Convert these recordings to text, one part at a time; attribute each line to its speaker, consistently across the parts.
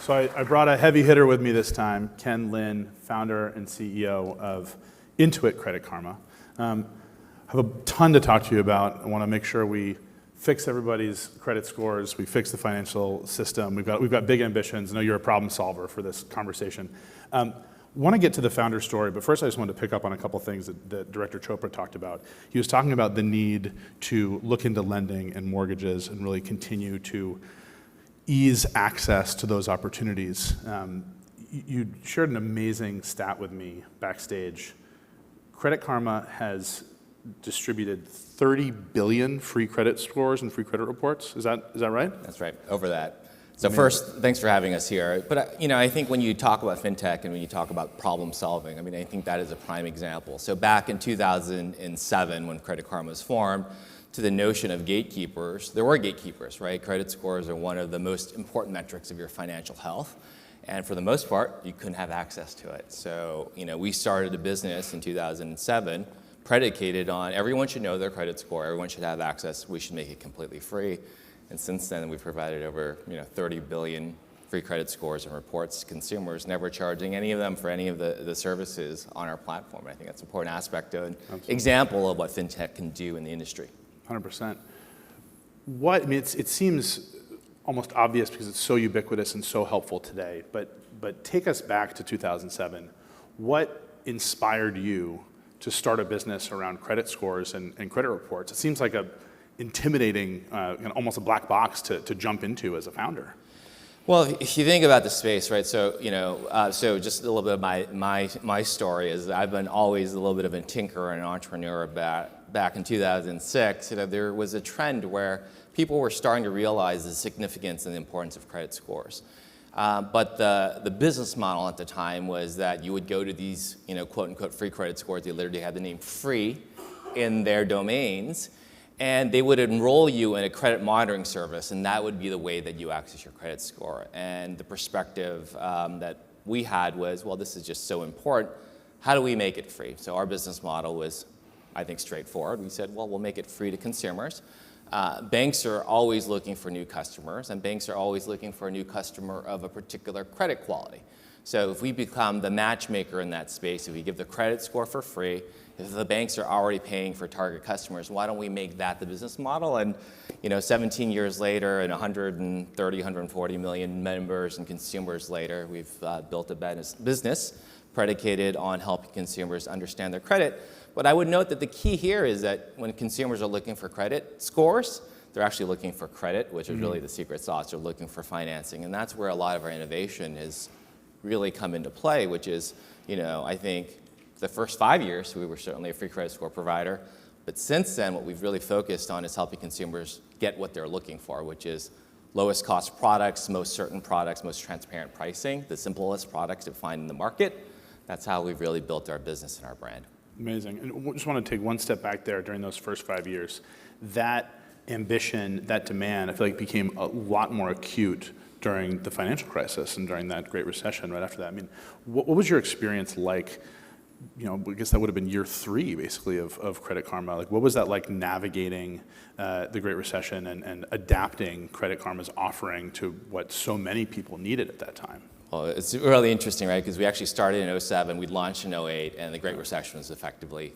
Speaker 1: So I brought a heavy hitter with me this time, Ken Lin, founder and CEO of Intuit Credit Karma. I have a ton to talk to you about. I want to make sure we fix everybody's credit scores, we fix the financial system. We've got big ambitions. I know you're a problem solver for this conversation. Want to get to the founder story, but first I just wanted to pick up on a couple things that Director Chopra talked about. He was talking about the need to look into lending and mortgages and really continue to ease access to those opportunities. You shared an amazing stat with me backstage. Credit Karma has distributed 30 billion free credit scores and free credit reports. Is that right?
Speaker 2: That's right, over that. So first, thanks for having us here. But I think when you talk about fintech and when you talk about problem solving, I think that is a prime example. So back in 2007, when Credit Karma was formed, to the notion of gatekeepers, there were gatekeepers, right? Credit scores are one of the most important metrics of your financial health. And for the most part, you couldn't have access to it. So, we started a business in 2007 predicated on everyone should know their credit score, everyone should have access, we should make it completely free. And since then, we've provided over 30 billion free credit scores and reports to consumers, never charging any of them for any of the services on our platform. And I think that's an important aspect of an example of what fintech can do in the industry.
Speaker 1: 100%. It seems almost obvious because it's so ubiquitous and so helpful today, but take us back to 2007. What inspired you to start a business around credit scores and credit reports? It seems like a intimidating, almost a black box to jump into as a founder.
Speaker 2: Well, if you think about the space, right? So so just a little bit of my story is I've been always a little bit of a tinkerer and an entrepreneur. Back in 2006, there was a trend where people were starting to realize the significance and the importance of credit scores. But the business model at the time was that you would go to these, quote unquote, free credit scores. They literally had the name free in their domains. And they would enroll you in a credit monitoring service, and that would be the way that you access your credit score. And the perspective that we had was, well, this is just so important. How do we make it free? So our business model was, I think, straightforward. We said, well, we'll make it free to consumers. Banks are always looking for new customers, and banks are always looking for a new customer of a particular credit quality. So if we become the matchmaker in that space, if we give the credit score for free, if the banks are already paying for target customers, why don't we make that the business model? And 17 years later and 130, 140 million members and consumers later, we've built a business predicated on helping consumers understand their credit. But I would note that the key here is that when consumers are looking for credit scores, they're actually looking for credit, which is really the secret sauce. They're looking for financing. And that's where a lot of our innovation has really come into play, which is, I think, the first 5 years, we were certainly a free credit score provider. But since then, what we've really focused on is helping consumers get what they're looking for, which is lowest cost products, most certain products, most transparent pricing, the simplest products to find in the market. That's how we've really built our business and our brand.
Speaker 1: Amazing. And I just want to take one step back there during those first 5 years. That ambition, that demand, I feel like became a lot more acute during the financial crisis and during that Great Recession right after that. What was your experience like? I guess that would have been year 3, basically, of Credit Karma. What was that like navigating the Great Recession and adapting Credit Karma's offering to what so many people needed at that time?
Speaker 2: Well, it's really interesting, right? Because we actually started in 2007, we launched in 2008, and the Great Recession was effectively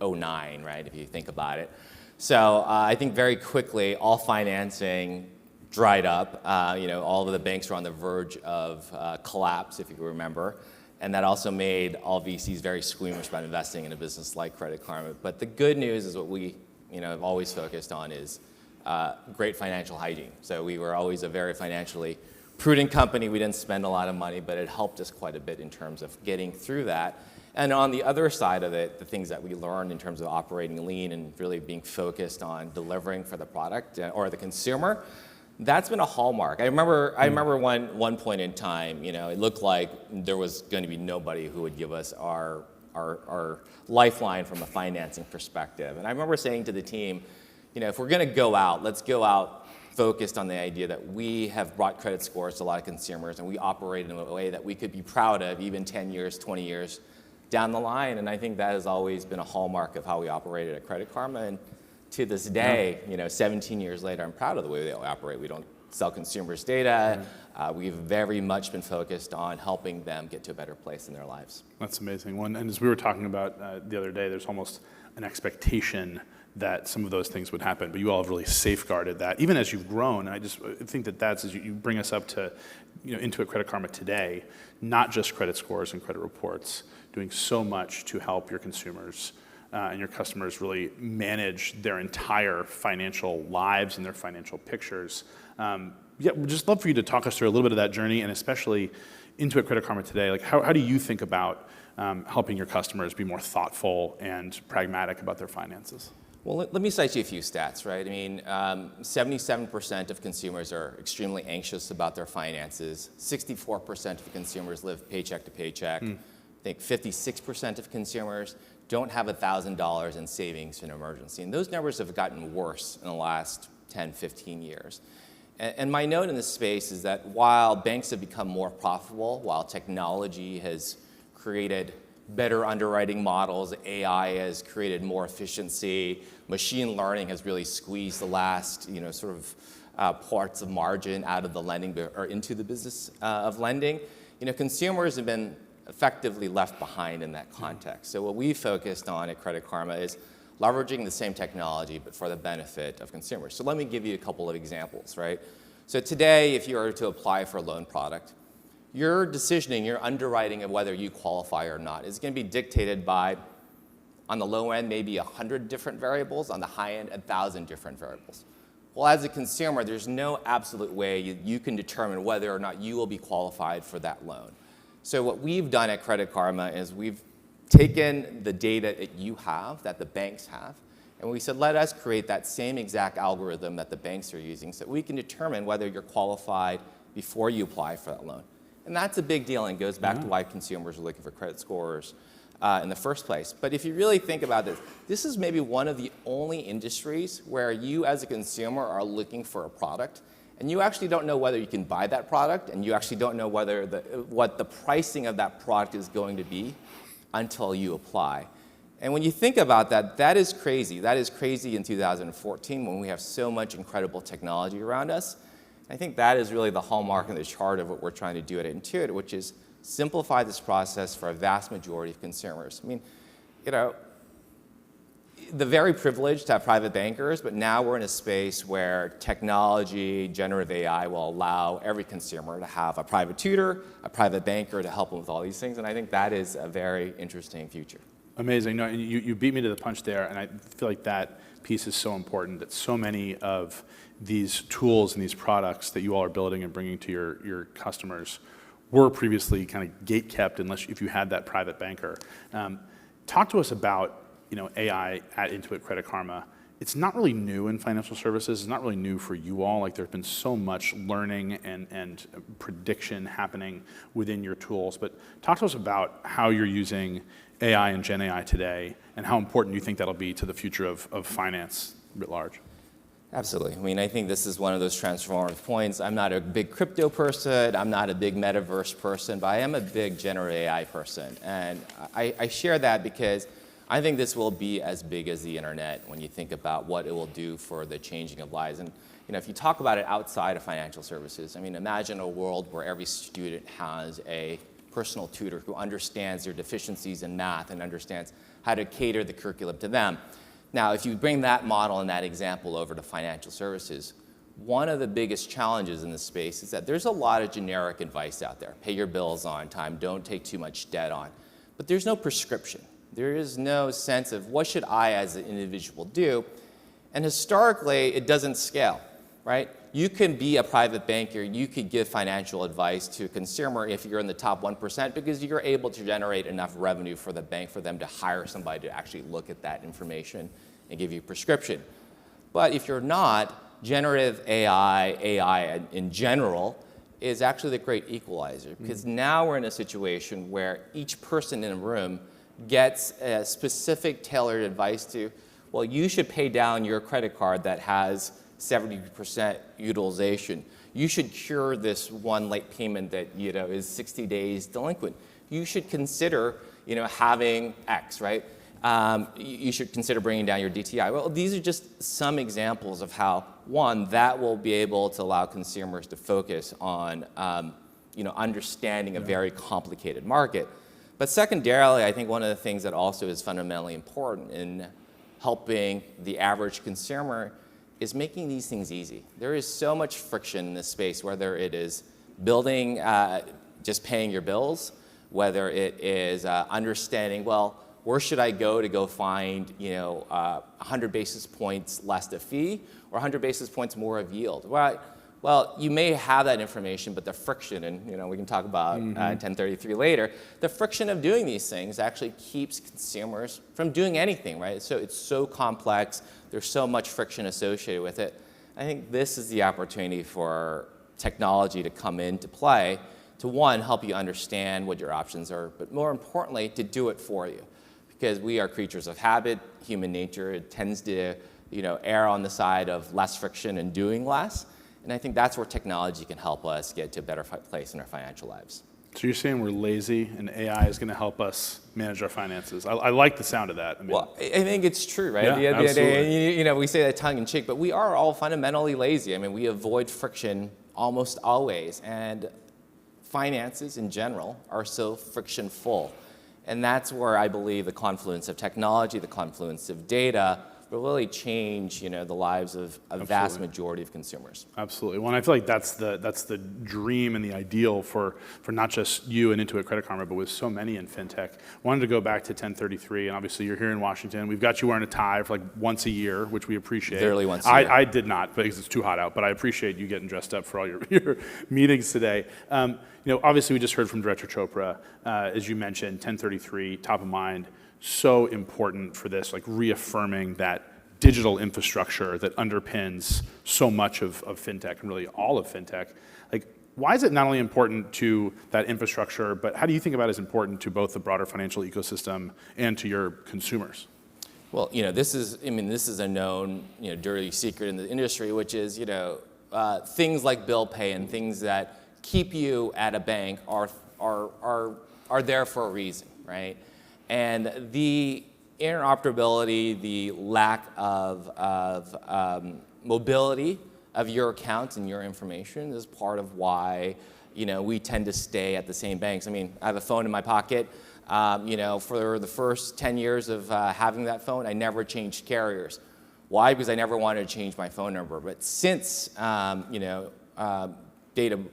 Speaker 2: 2009, right, if you think about it. So I think very quickly, all financing dried up. All of the banks were on the verge of collapse, if you remember. And that also made all VCs very squeamish about investing in a business like Credit Karma. But the good news is what we have always focused on is great financial hygiene. So we were always a very financially prudent company. We didn't spend a lot of money, but it helped us quite a bit in terms of getting through that. And on the other side of it, the things that we learned in terms of operating lean and really being focused on delivering for the product or the consumer, that's been a hallmark. I remember one point in time, it looked like there was going to be nobody who would give us our lifeline from a financing perspective. And I remember saying to the team, if we're going to go out, let's go out focused on the idea that we have brought credit scores to a lot of consumers and we operate in a way that we could be proud of even 10 years, 20 years down the line. And I think that has always been a hallmark of how we operated at Credit Karma. And to this day, 17 years later, I'm proud of the way we operate. We don't sell consumers data. We've very much been focused on helping them get to a better place in their lives.
Speaker 1: That's amazing. And as we were talking about the other day, there's almost an expectation that some of those things would happen, but you all have really safeguarded that, even as you've grown. And I just think that that's, as you bring us up to, Intuit Credit Karma today, not just credit scores and credit reports, doing so much to help your consumers and your customers really manage their entire financial lives and their financial pictures. We'd just love for you to talk us through a little bit of that journey, and especially Intuit Credit Karma today. Like, how do you think about helping your customers be more thoughtful and pragmatic about their finances?
Speaker 2: Well, let me cite you a few stats, right? I mean, 77% of consumers are extremely anxious about their finances. 64% of consumers live paycheck to paycheck. I think 56% of consumers don't have $1,000 in savings for an emergency. And those numbers have gotten worse in the last 10, 15 years. And my note in this space is that while banks have become more profitable, while technology has created better underwriting models, AI has created more efficiency, machine learning has really squeezed the last, parts of margin out of the lending or into the business of lending. Consumers have been effectively left behind in that context. So what we focused on at Credit Karma is leveraging the same technology, but for the benefit of consumers. So let me give you a couple of examples, right? So today, if you were to apply for a loan product, your decisioning, your underwriting of whether you qualify or not is going to be dictated by, on the low end, maybe 100 different variables, on the high end, 1,000 different variables. Well, as a consumer, there's no absolute way you can determine whether or not you will be qualified for that loan. So what we've done at Credit Karma is we've taken the data that you have, that the banks have, and we said, let us create that same exact algorithm that the banks are using so that we can determine whether you're qualified before you apply for that loan. And that's a big deal and goes back to why consumers are looking for credit scores in the first place. But if you really think about this, this is maybe one of the only industries where you as a consumer are looking for a product and you actually don't know whether you can buy that product and you actually don't know whether what the pricing of that product is going to be until you apply. And when you think about that, that is crazy. That is crazy in 2014 when we have so much incredible technology around us. I think that is really the hallmark and the chart of what we're trying to do at Intuit, which is simplify this process for a vast majority of consumers. I mean, the very privileged to have private bankers, but now we're in a space where technology, generative AI will allow every consumer to have a private tutor, a private banker to help them with all these things, and I think that is a very interesting future.
Speaker 1: Amazing. No, you beat me to the punch there, and I feel like that piece is so important, that so many of these tools and these products that you all are building and bringing to your customers were previously kind of gate-kept if you had that private banker. Talk to us about AI at Intuit Credit Karma. It's not really new in financial services. It's not really new for you all. Like, there's been so much learning and prediction happening within your tools. But talk to us about how you're using AI and Gen AI today and how important you think that'll be to the future of finance writ large.
Speaker 2: Absolutely. I mean, I think this is one of those transformative points. I'm not a big crypto person. I'm not a big metaverse person, but I am a big generative AI person. And I share that because I think this will be as big as the internet when you think about what it will do for the changing of lives. And if you talk about it outside of financial services, I mean, imagine a world where every student has a personal tutor who understands their deficiencies in math and understands how to cater the curriculum to them. Now, if you bring that model and that example over to financial services, one of the biggest challenges in this space is that there's a lot of generic advice out there. Pay your bills on time, don't take too much debt on. But there's no prescription. There is no sense of what should I as an individual do? And historically, it doesn't scale, right? You can be a private banker, you could give financial advice to a consumer if you're in the top 1% because you're able to generate enough revenue for the bank for them to hire somebody to actually look at that information and give you a prescription. But if you're not, generative AI in general, is actually the great equalizer because now we're in a situation where each person in a room gets a specific tailored advice to, well, you should pay down your credit card that has 70% utilization. You should cure this one late payment that is 60 days delinquent. You should consider having X, right? You should consider bringing down your DTI. Well, these are just some examples of how one, that will be able to allow consumers to focus on understanding a very complicated market. But secondarily, I think one of the things that also is fundamentally important in helping the average consumer is making these things easy. There is so much friction in this space, whether it is building, just paying your bills, whether it is understanding, well, where should I go find 100 basis points less of fee or 100 basis points more of yield? Well, you may have that information, but the friction, and we can talk about 1033 later, the friction of doing these things actually keeps consumers from doing anything, right? So it's so complex, there's so much friction associated with it. I think this is the opportunity for technology to come into play to, one, help you understand what your options are, but more importantly, to do it for you. Because we are creatures of habit, human nature, it tends to err on the side of less friction and doing less. And I think that's where technology can help us get to a better place in our financial lives.
Speaker 1: So you're saying we're lazy and AI is going to help us manage our finances. I like the sound of that. I mean,
Speaker 2: well, I think it's true, right?
Speaker 1: Yeah,
Speaker 2: At the end of the day,
Speaker 1: absolutely.
Speaker 2: we say that tongue in cheek, but we are all fundamentally lazy. I mean, we avoid friction almost always. And finances in general are so friction-full. And that's where I believe the confluence of technology, the confluence of data, will really change, the lives of a vast majority of consumers.
Speaker 1: Absolutely. Well, and I feel like that's the dream and the ideal for not just you and Intuit Credit Karma, but with so many in fintech. Wanted to go back to 1033, and obviously you're here in Washington. We've got you wearing a tie for like once a year, which we appreciate.
Speaker 2: Literally once a year.
Speaker 1: I did not because it's too hot out, but I appreciate you getting dressed up for all your meetings today. Obviously we just heard from Director Chopra, as you mentioned, 1033 top of mind. So important for this, like reaffirming that digital infrastructure that underpins so much of fintech and really all of fintech. Like, why is it not only important to that infrastructure, but how do you think about it as important to both the broader financial ecosystem and to your consumers?
Speaker 2: Well, this is a known, dirty secret in the industry, which is, things like bill pay and things that keep you at a bank are there for a reason, right? And the interoperability, the lack of mobility of your accounts and your information is part of why we tend to stay at the same banks. I mean, I have a phone in my pocket. For the first 10 years of having that phone, I never changed carriers. Why? Because I never wanted to change my phone number. But since data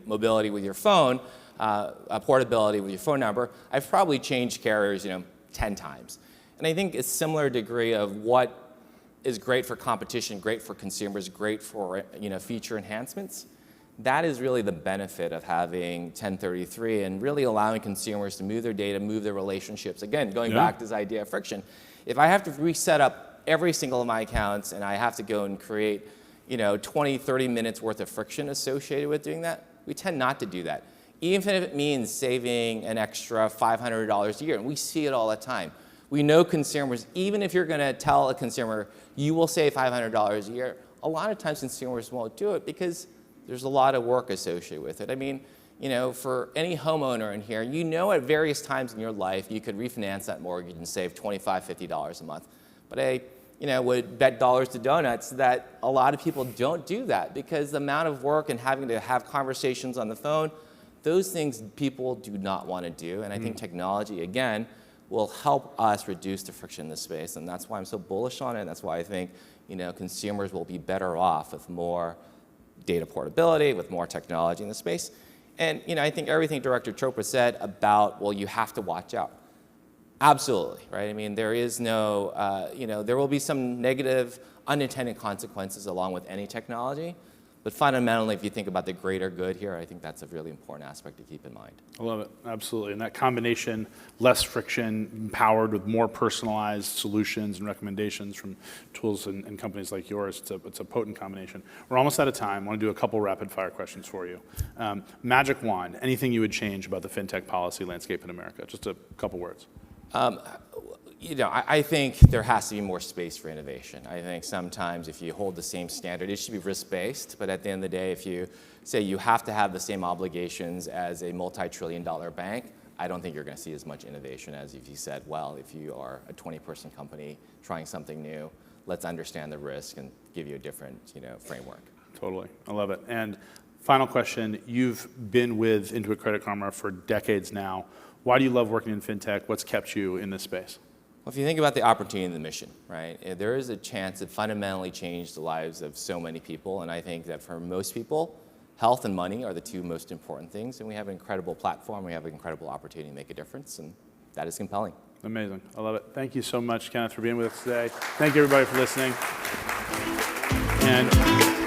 Speaker 2: mobility with your phone, portability with your phone number, I've probably changed carriers 10 times. And I think a similar degree of what is great for competition, great for consumers, great for feature enhancements. That is really the benefit of having 1033 and really allowing consumers to move their data, move their relationships. Again, going back to this idea of friction. If I have to reset up every single of my accounts and I have to go and create 20, 30 minutes worth of friction associated with doing that, we tend not to do that. Even if it means saving an extra $500 a year, and we see it all the time. We know consumers, even if you're going to tell a consumer, you will save $500 a year, a lot of times consumers won't do it because there's a lot of work associated with it. I mean, for any homeowner in here, at various times in your life, you could refinance that mortgage and save $25, $50 a month. But I would bet dollars to donuts that a lot of people don't do that because the amount of work and having to have conversations on the phone, those things people do not want to do. And I think technology, again, will help us reduce the friction in this space. And that's why I'm so bullish on it. And that's why I think consumers will be better off with more data portability, with more technology in the space. And I think everything Director Chopra said about, well, you have to watch out. Absolutely, right? I mean, there is no, there will be some negative unintended consequences along with any technology. But fundamentally, if you think about the greater good here, I think that's a really important aspect to keep in mind.
Speaker 1: I love it, absolutely. And that combination, less friction, empowered with more personalized solutions and recommendations from tools and companies like yours, it's a potent combination. We're almost out of time. I want to do a couple rapid fire questions for you. Magic wand, anything you would change about the fintech policy landscape in America? Just a couple words.
Speaker 2: I think there has to be more space for innovation. I think sometimes if you hold the same standard, it should be risk-based, but at the end of the day, if you say you have to have the same obligations as a multi-trillion-dollar bank, I don't think you're going to see as much innovation as if you said, well, if you are a 20-person company trying something new, let's understand the risk and give you a different, framework.
Speaker 1: Totally. I love it. And final question, you've been with Intuit Credit Karma for decades now. Why do you love working in fintech? What's kept you in this space?
Speaker 2: Well, if you think about the opportunity and the mission, right, there is a chance to fundamentally change the lives of so many people. And I think that for most people, health and money are the two most important things. And we have an incredible platform. We have an incredible opportunity to make a difference. And that is compelling.
Speaker 1: Amazing. I love it. Thank you so much, Kenneth, for being with us today. Thank you, everybody, for listening. And